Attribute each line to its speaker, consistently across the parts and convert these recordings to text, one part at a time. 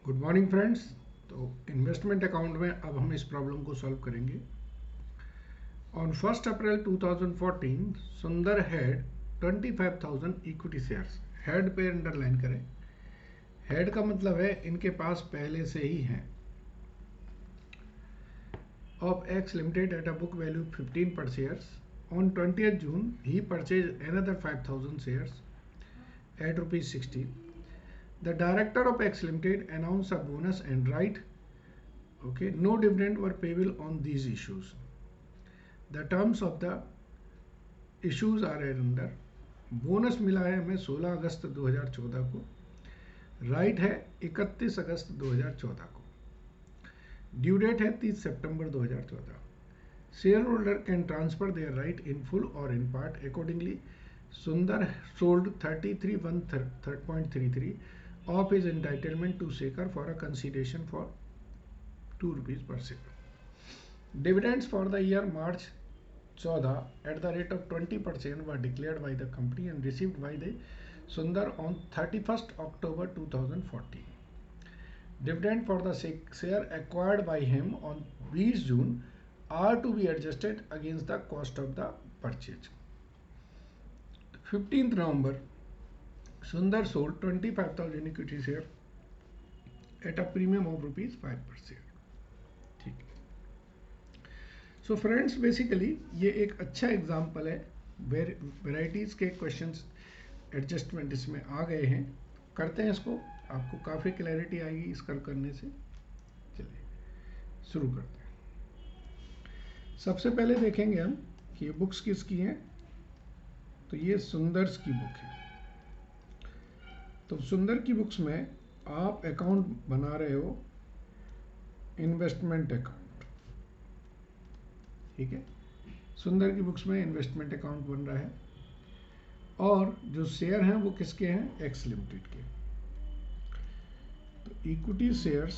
Speaker 1: Good morning friends. तो investment account में अब हम इस प्रॉब्लम को सॉल्व करेंगे। ऑन 1 अप्रैल 2014 सुंदर हैड 25,000 इक्विटी शेयर्स। हेड पे अंडरलाइन करें। हेड का मतलब है इनके पास पहले से ही हैं। Of x limited at a book value 15 per shares. On 20th June he purchased another 5,000 shares at rupees 60. The director of X Limited announced a bonus and right. Okay, no dividend were payable on these issues. The terms of the issues are under. Bonus मिला है हमें 16 अगस्त 2014 को। Right है 31 अगस्त 2014 को। Due date है 30 सितंबर 2014। Share holder can transfer their right in full or in part accordingly सुंदर सोल्ड 33(1)(3) of his entitlement to Sekar for a consideration for 2 rupees per share. Dividends for the year March 14 at the rate of 20% were declared by the company and received by the Sundar on 31st October 2014. Dividend for the share acquired by him on 20 June are to be adjusted against the cost of the purchase. 15th November, Sundar sold 25,000 equity share at a premium of rupees 5 per share. ठीक है। So friends basically ये एक अच्छा example है। Varieties के questions adjustment इसमें आ गए हैं। करते हैं इसको, आपको काफ़ी क्लैरिटी आएगी इसका करने से। चलिए शुरू करते हैं। सबसे पहले देखेंगे हम कि ये बुक्स किसकी हैं। तो ये सुंदर्स की बुक है। तो सुंदर की बुक्स में आप अकाउंट बना रहे हो इन्वेस्टमेंट अकाउंट। ठीक है, सुंदर की बुक्स में इन्वेस्टमेंट अकाउंट बन रहा है और जो शेयर हैं वो किसके हैं, एक्स लिमिटेड के। तो equity shares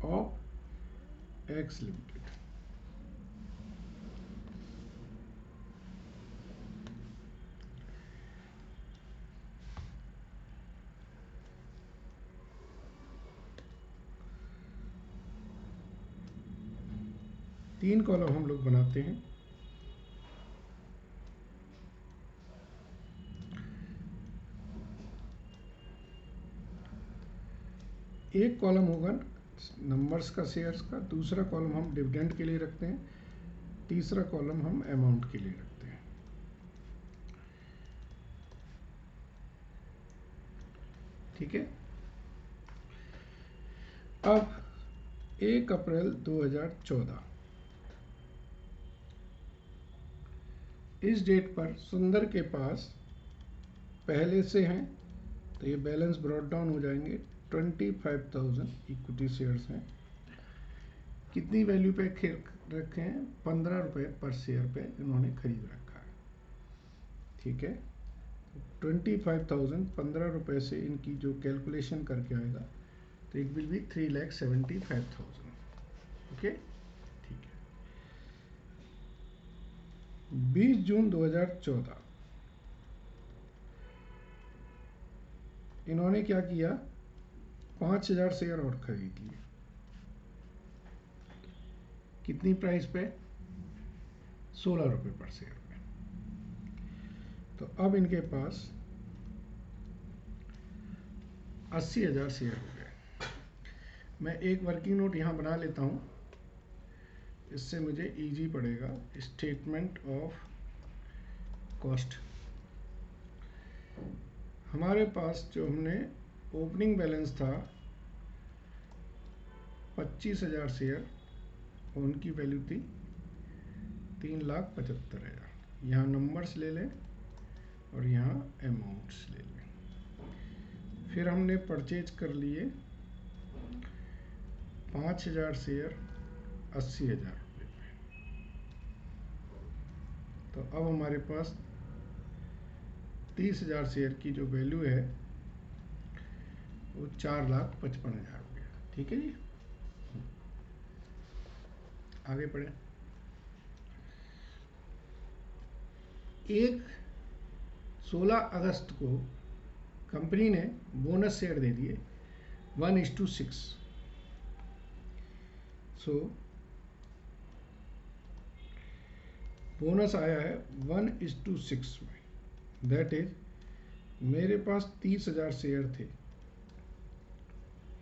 Speaker 1: of x limited. तीन कॉलम हम लोग बनाते हैं। एक कॉलम होगा नंबर्स का, शेयर्स का। दूसरा कॉलम हम डिविडेंड के लिए रखते हैं। तीसरा कॉलम हम अमाउंट के लिए रखते हैं। ठीक है। अब 1 अप्रैल 2014 इस डेट पर सुंदर के पास पहले से हैं, तो ये बैलेंस ब्रॉट डाउन हो जाएंगे। 25,000 इक्विटी शेयर्स हैं। कितनी वैल्यू पे रखे हैं, 15 रुपये पर शेयर पे इन्होंने खरीद रखा है। ठीक है, 25,000 15 रुपये से इनकी जो कैलकुलेशन करके आएगा तो इट विल बी 3,75,000। ओके, ठीक है। 20 जून 2014 इन्होंने क्या किया, 5,000 शेयर और खरीद लिए। कितनी प्राइस पे, 16 रुपये पर शेयर पे। तो अब इनके पास 80,000 शेयर हो गए। मैं एक वर्किंग नोट यहाँ बना लेता हूँ, इससे मुझे इजी पड़ेगा। Statement of cost. हमारे पास जो हमने ओपनिंग बैलेंस था 25,000 शेयर, उनकी वैल्यू थी 3,75,000। यहाँ नंबर्स ले लें और यहाँ अमाउंट्स ले लें। फिर हमने परचेज कर लिए 5,000 शेयर 80,000 रुपये पे। तो अब हमारे पास 30,000 शेयर की जो वैल्यू है वो 4,55,000 हो गया। ठीक है जी, आगे पढ़े। 16 अगस्त को कंपनी ने बोनस शेयर दे दिए 1:6। सो बोनस आया है 1:6 में, दैट इज मेरे पास 30,000 शेयर थे,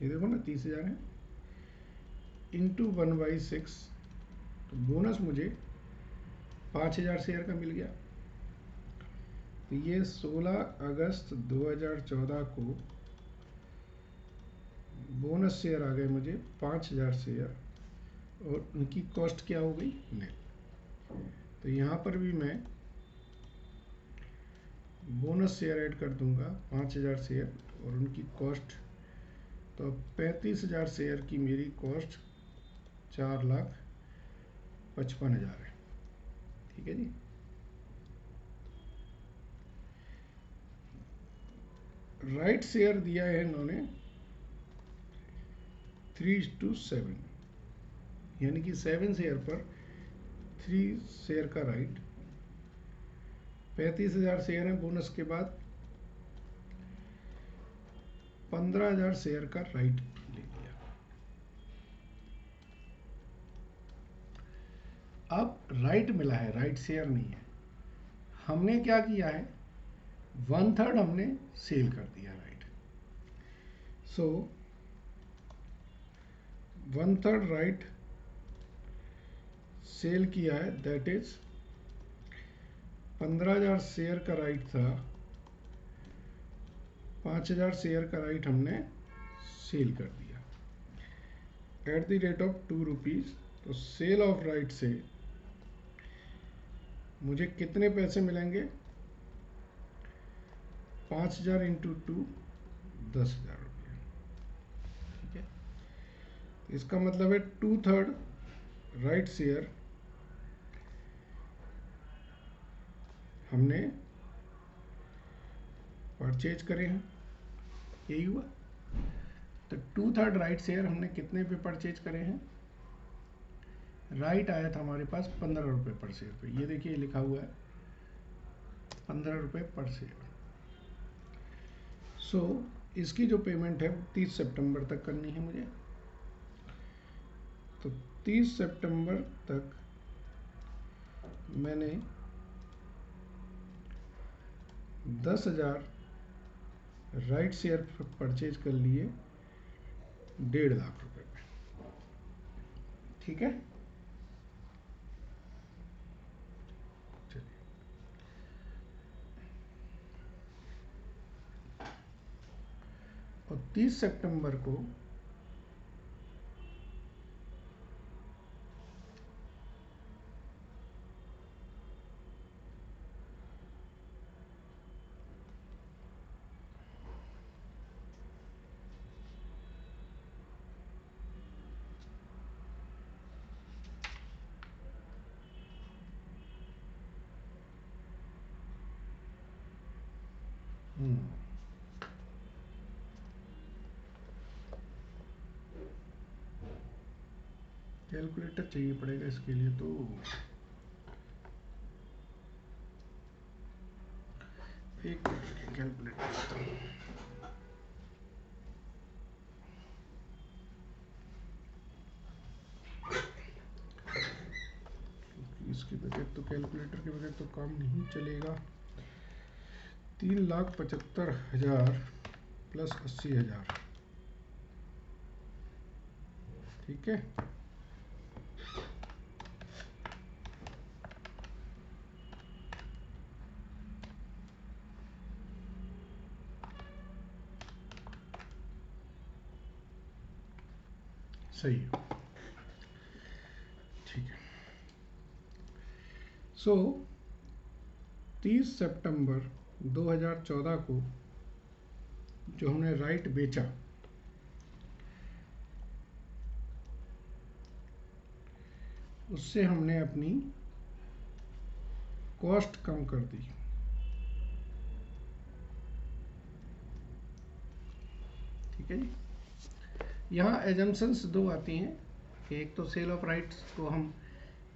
Speaker 1: ये देखो ना 30,000 है, इंटू 1/6, तो बोनस मुझे 5,000 शेयर का मिल गया। तो ये 16 अगस्त 2014 को बोनस शेयर आ गए मुझे 5,000 शेयर, और उनकी कॉस्ट क्या हो गई, नेट। तो यहाँ पर भी मैं बोनस शेयर ऐड कर दूंगा 5,000 शेयर और उनकी कॉस्ट, तो 35,000 शेयर की मेरी कॉस्ट 4,55,000 है। ठीक है जी। राइट शेयर दिया है इन्होंने 3:7, यानी कि 7 शेयर पर 3 शेयर का राइट। 35,000 शेयर है, बोनस के बाद 15,000 शेयर का राइट ले लिया। अब राइट मिला है, राइट शेयर नहीं है। हमने क्या किया है, 1/3 हमने सेल कर दिया राइट। सो 1/3 राइट सेल किया है, दैट इज 15,000 शेयर का राइट था, 5,000 शेयर का राइट हमने सेल कर दिया at the rate of 2 rupees. तो सेल ऑफ राइट से मुझे कितने पैसे मिलेंगे, 5,000 इंटू 2, 10,000 रुपये। ठीक है, इसका मतलब है 2/3 राइट शेयर हमने परचेज करे हैं, यही हुआ। तो 2/3 राइट शेयर हमने कितने पे परचेज करे हैं, राइट आया था हमारे पास 15 रुपये पर शेयर पे, ये देखिए लिखा हुआ है 15 रुपये पर शेयर। सो इसकी जो पेमेंट है 30 सितंबर तक करनी है मुझे। तो 30 सितंबर तक मैंने 10,000 राइट शेयर परचेज कर लिए 1.5 लाख रुपए में। ठीक है, चलिए और 30 सितंबर को कैलकुलेटर चाहिए पड़ेगा इसके लिए, तो एक कैलकुलेटर लेता हूँ। इसके बगैर तो, कैलकुलेटर के बगैर तो काम नहीं चलेगा। 3,75,000 प्लस 80,000, ठीक है। सही है, ठीक है। सो 30 सितंबर 2014 को जो हमने राइट बेचा, उससे हमने अपनी कॉस्ट कम कर दी। ठीक है जी। यहाँ एजम्पशंस दो आती हैं कि एक तो सेल ऑफ राइट्स को हम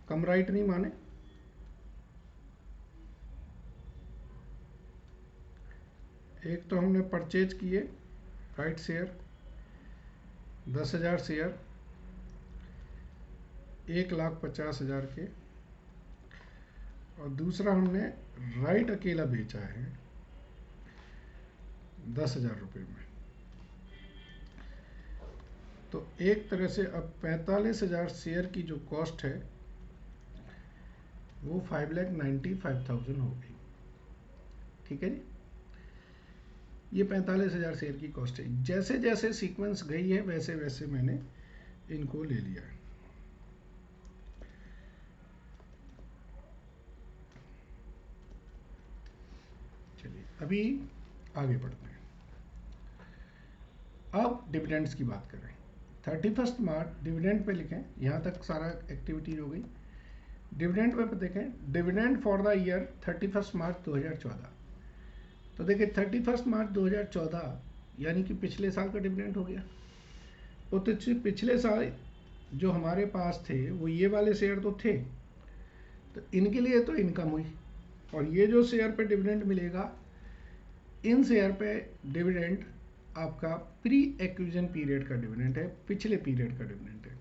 Speaker 1: कम राइट नहीं माने, एक तो हमने परचेज किए राइट शेयर 10,000 शेयर 1,50,000 के, और दूसरा हमने राइट अकेला बेचा है 10,000 रुपये में। तो एक तरह से अब 45,000 शेयर की जो कॉस्ट है वो 5,95,000 हो गई। ठीक है जी, ये 45,000 शेयर की कॉस्ट है। जैसे जैसे सीक्वेंस गई है वैसे वैसे मैंने इनको ले लिया है। चलिए अभी आगे बढ़ते हैं। अब डिविडेंड्स की बात करें। 31 मार्च डिविडेंड पे लिखें, यहाँ तक सारा एक्टिविटी हो गई। डिविडेंड पे देखें, डिविडेंड फॉर द ईयर 31 मार्च 2014। तो देखिए 31 मार्च 2014 यानी कि पिछले साल का डिविडेंड हो गया। वो तो पिछले साल जो हमारे पास थे वो ये वाले शेयर तो थे, तो इनके लिए तो इनकम हुई, और ये जो शेयर पे डिविडेंड मिलेगा, इन शेयर पे डिविडेंड आपका प्री एक्विजिशन पीरियड का डिविडेंड है, पिछले पीरियड का डिविडेंड है।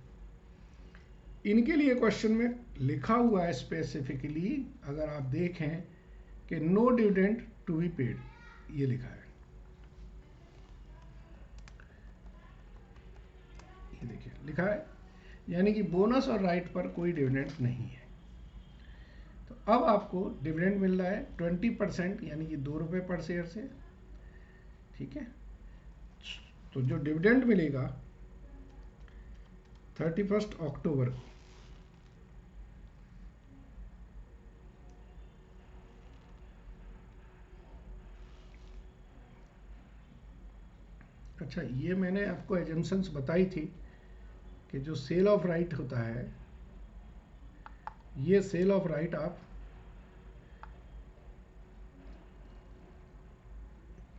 Speaker 1: इनके लिए क्वेश्चन में लिखा हुआ है स्पेसिफिकली, अगर आप देखें कि no dividend to be paid, ये लिखा है। ये देखिए लिखा है, यानी कि बोनस और राइट पर कोई डिविडेंड नहीं है। तो अब आपको डिविडेंड मिल रहा है 20%, यानी कि 2 रुपये पर शेयर से। ठीक है, तो जो डिविडेंड मिलेगा 31 अक्टूबर को, अच्छा ये मैंने आपको एजम्पशंस बताई थी कि जो सेल ऑफ राइट होता है, ये सेल ऑफ राइट आप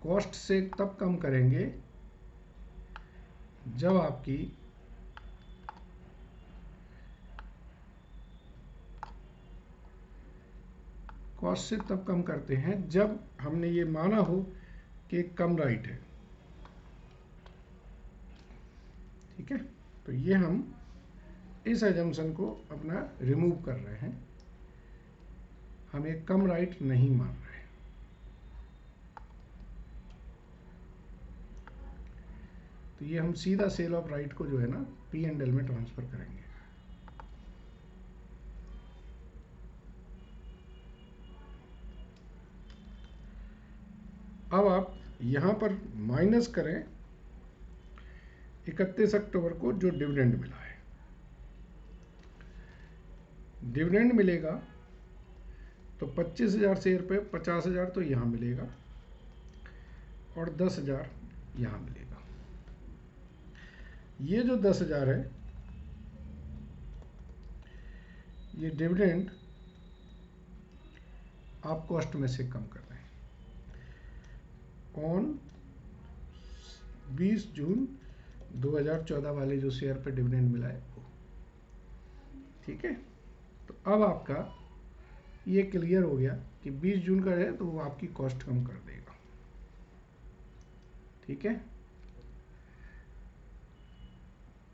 Speaker 1: कॉस्ट से तब कम करेंगे जब आपकी कॉस्ट से तब कम करते हैं जब हमने ये माना हो कि कम राइट है। ठीक है, तो ये हम इस एजम्पशन को अपना रिमूव कर रहे हैं, हम एक कम राइट नहीं मान रहे। तो ये हम सीधा सेल ऑफ राइट को जो है ना P&L में ट्रांसफर करेंगे। अब आप यहां पर माइनस करें 31 अक्टूबर को जो डिविडेंड मिला है। डिविडेंड मिलेगा तो 25,000 शेयर पे 50,000 तो यहां मिलेगा और 10,000 यहां मिलेगा। ये जो 10,000 है ये डिविडेंड आप कॉस्ट में से कम कर दें। ऑन 20 जून 2014 वाले जो शेयर पे डिविडेंड मिला है वो। ठीक है, तो अब आपका ये क्लियर हो गया कि 20 जून का है तो वो आपकी कॉस्ट कम कर देगा। ठीक है,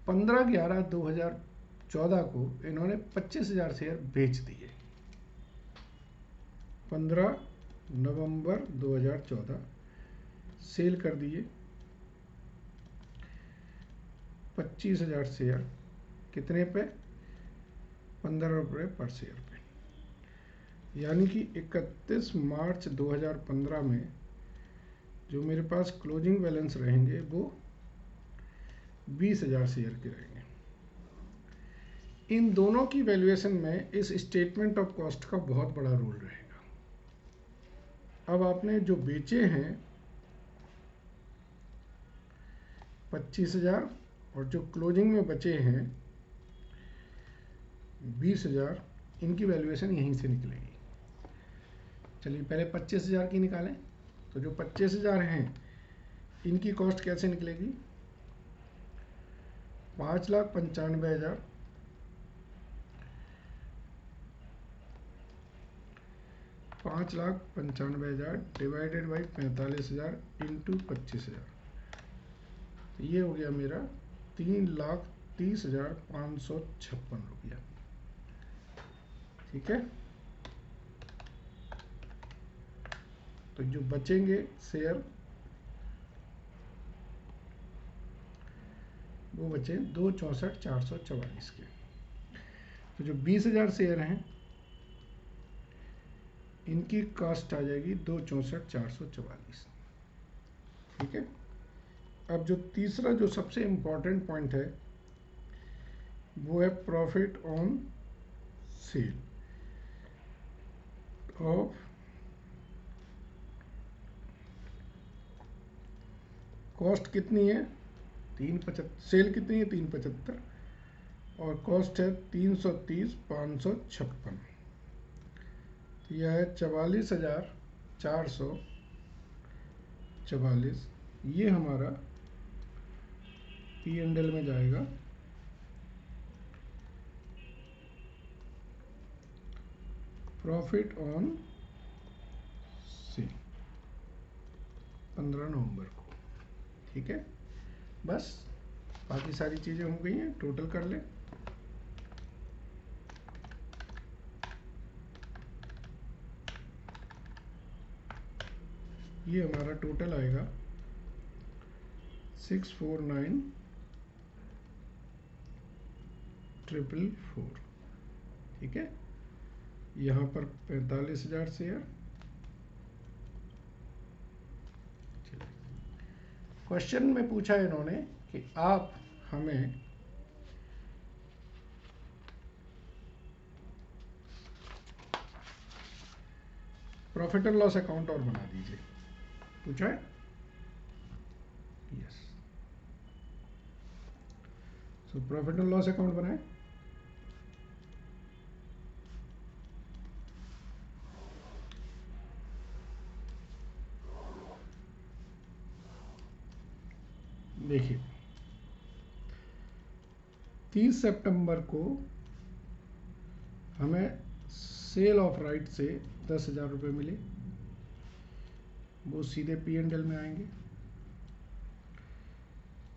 Speaker 1: 15/11/2014 को इन्होंने 25,000 शेयर बेच दिए। 15 नवंबर 2014 सेल कर दिए 25,000 शेयर, कितने पे? 15 रुपये पर शेयर पे। यानी कि 31 मार्च 2015 में जो मेरे पास क्लोजिंग बैलेंस रहेंगे वो 20,000 शेयर के रहेंगे। इन दोनों की वैल्यूएशन में इस स्टेटमेंट ऑफ कॉस्ट का बहुत बड़ा रोल रहेगा। अब आपने जो बेचे हैं 25,000 और जो क्लोजिंग में बचे हैं 20,000, इनकी वैल्यूएशन यहीं से निकलेगी। चलिए पहले 25,000 की निकालें। तो जो 25,000 हैं इनकी कॉस्ट कैसे निकलेगी? 5,95,000 डिवाइडेड बाई 45,000 इंटू 25,000, ये हो गया मेरा 3,30,556 रुपया। ठीक है, तो जो बचेंगे शेयर वो बचे 2,64,444 के। तो जो 20,000 शेयर हैं इनकी कॉस्ट आ जाएगी 2,64,444। ठीक है, अब जो तीसरा जो सबसे इम्पोर्टेंट पॉइंट है वो है profit on sale of cost कितनी है 375, सेल कितनी है 375 और कॉस्ट है 330,556, तो यह है 44,444। ये हमारा P&L में जाएगा प्रॉफिट ऑन सेल 15 नवंबर को। ठीक है, बस बाकी सारी चीज़ें हो गई हैं, टोटल कर ले। ये हमारा टोटल आएगा 649,444। ठीक है, यहाँ पर 45,000 शेयर। क्वेश्चन में पूछा इन्होंने कि आप हमें प्रॉफिट एंड लॉस अकाउंट और बना दीजिए, पूछा है। Yes, so profit and loss account बनाए। देखिए 30 सितंबर को हमें सेल ऑफ राइट से 10,000 रुपये मिले, वो सीधे P&L में आएंगे।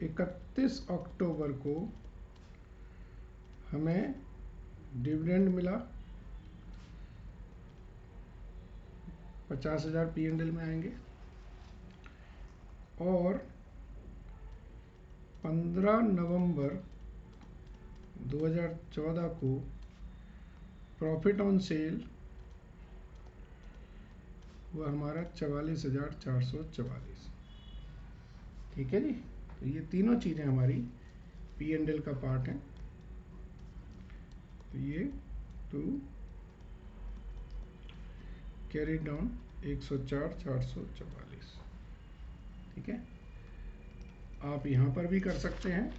Speaker 1: 31 अक्टूबर को हमें डिविडेंड मिला, 50,000 P&L में आएंगे। और 15 नवंबर 2014 को प्रॉफिट ऑन सेल वह हमारा 44,444। ठीक है जी, तो ये तीनों चीज़ें हमारी P&L का पार्ट हैं। तो ये टू कैरी डाउन 104,444। ठीक है, आप यहाँ पर भी कर सकते हैं,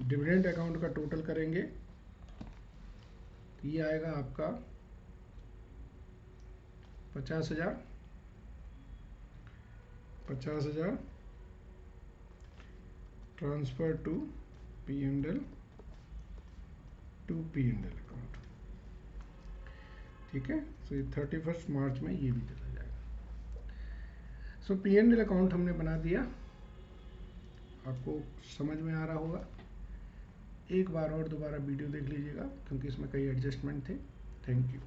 Speaker 1: डिविडेंड अकाउंट का टोटल करेंगे तो ये आएगा आपका 50,000 ट्रांसफर टू P&L अकाउंट। ठीक है, सो 31 मार्च में ये भी चला जाएगा। सो P&L अकाउंट हमने बना दिया, आपको समझ में आ रहा होगा। एक बार और दोबारा वीडियो देख लीजिएगा क्योंकि इसमें कई एडजस्टमेंट थे। Thank you.